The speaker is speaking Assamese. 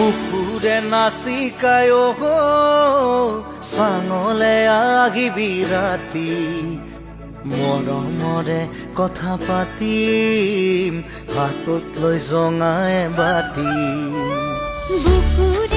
বুকুৰে নাচিকায় চাঙলে আহিবি ৰাতি মৰমৰে কথা পাতিম হাতত লৈ জঙাই বাতি বুকুৰ